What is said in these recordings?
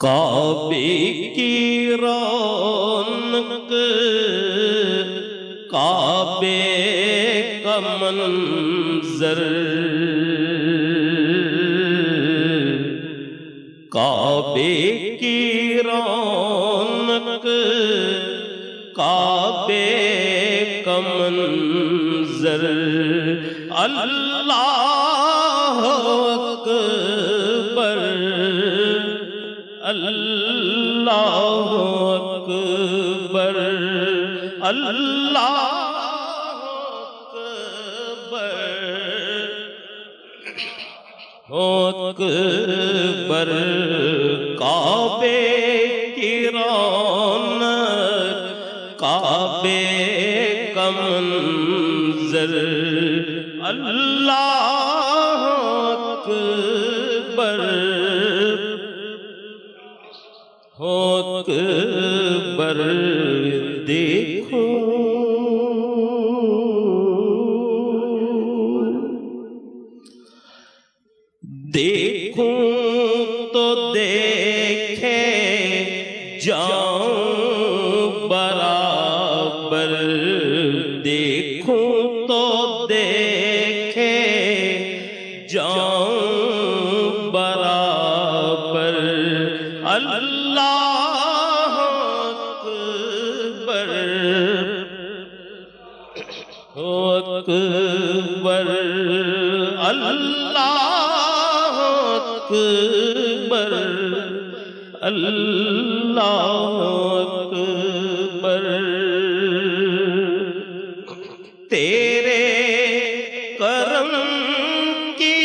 काबे की रौनक काबे का मंजर, काबे की रौनक काबे का मंजर, अल्लाह अकबर अल्लाह अकबर अल्लाह अकबर। काबे की रौनक काबे का मंजर, अल्लाह अकबर अकबर। देखो देखूं तो देखे जाऊं बराबर, देखूं तो देखे जाऊं बराबर, अल्लाह अकबर अकबर अल्लाह अकबर अल्लाह अकबर। तेरे करम की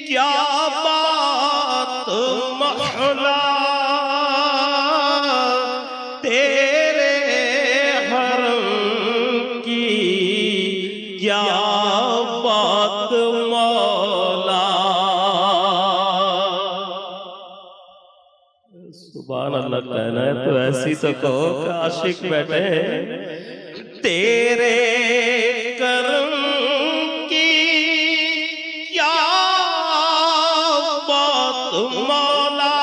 क्या बात महला, तेरे हरम की क्या बात मौला। सुभान अल्लाह कहना है तो ऐसी तो कहो कि आशिक बैठे। तेरे करम की क्या बात मौला,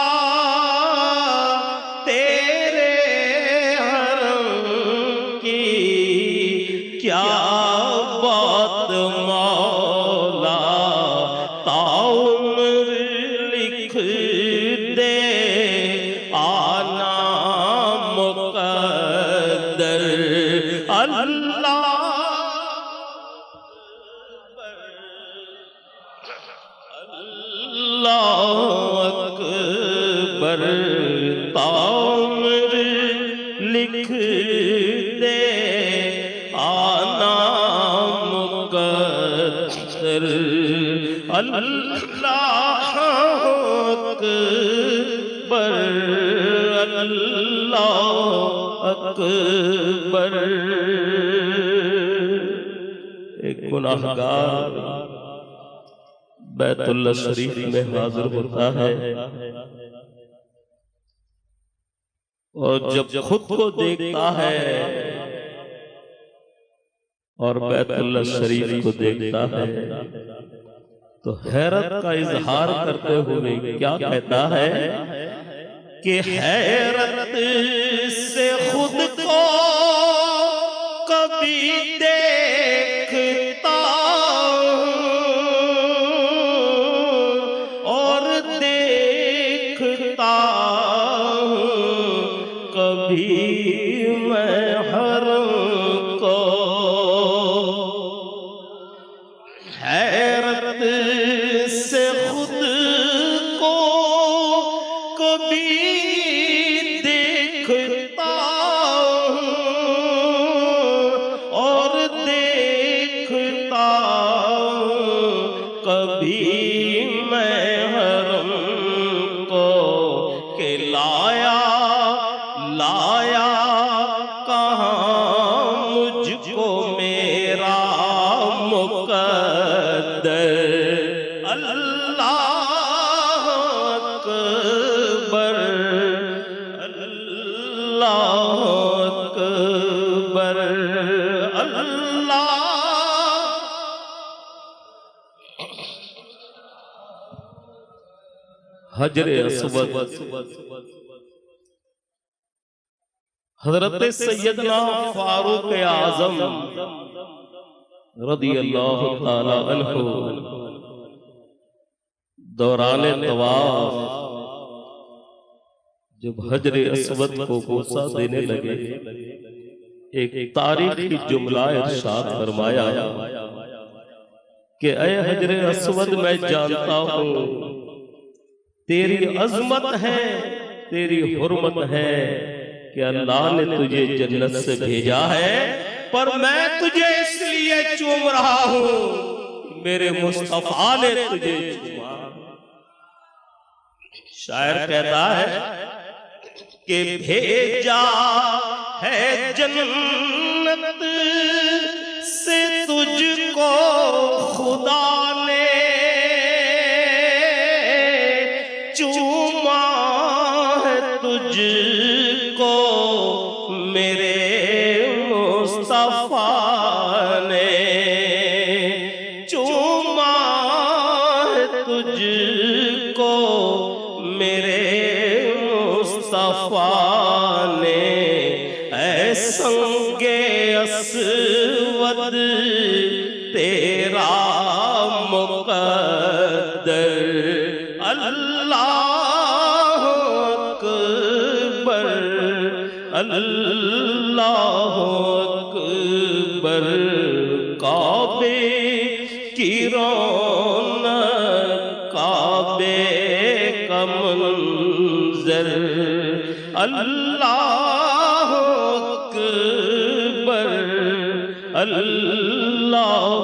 तेरे हरम की क्या बात मौला। ताउम्र लिख दे आना मुक़द्दर, अल्लाह अल्लाह अकबर। ताउम्र लिख दे आना मुक़द्दर, अल्लाह अकबर अल्लाह अकबर। एक गुनाहगार बैतुल्लाह शरीफ में हाजिर होता है और जब खुद को देखता है और बैतुल्लाह शरीफ को देखता है तो हैरत का इजहार करते हुए क्या कहता है कि हैरत से खुद को कभी देखता और देखता कभी मैं हरम को। हैरत से खुद को कभी देखता और देखता कभी मैं हरम को। के लाया लाया का हजरे अस्वद हजरत सैयदना फारूक आजम रदियल्लाहु ताला अन्हु दौराने तवाफ जब हजरे अस्वद को बोसा देने लगे, एक तारीखी जुमला इरशाद फरमाया कि ऐ हजरे अस्वद, मैं जानता हूं तेरी अजमत है, तेरी हुर्मत है कि अल्लाह ने तुझे जन्नत से भेजा है, पर मैं तुझे इसलिए चूम रहा हूं मेरे मुस्तफा ने तुझे चूमा। शायर कहता है कि भेजा है जन्नत से तुझको खुदा ने, चूमा है तुझको मेरे मुस्तफा ने, चूमा है तुझको मेरे मुस्तफा ने। ऐ संगे अस्वद तेरा मुक़द्दर, अल्लाह अकबर, अल्लाह अकबर। काबे की रौनक, काबे का मंज़र, अल्लाह अकबर, अल्लाह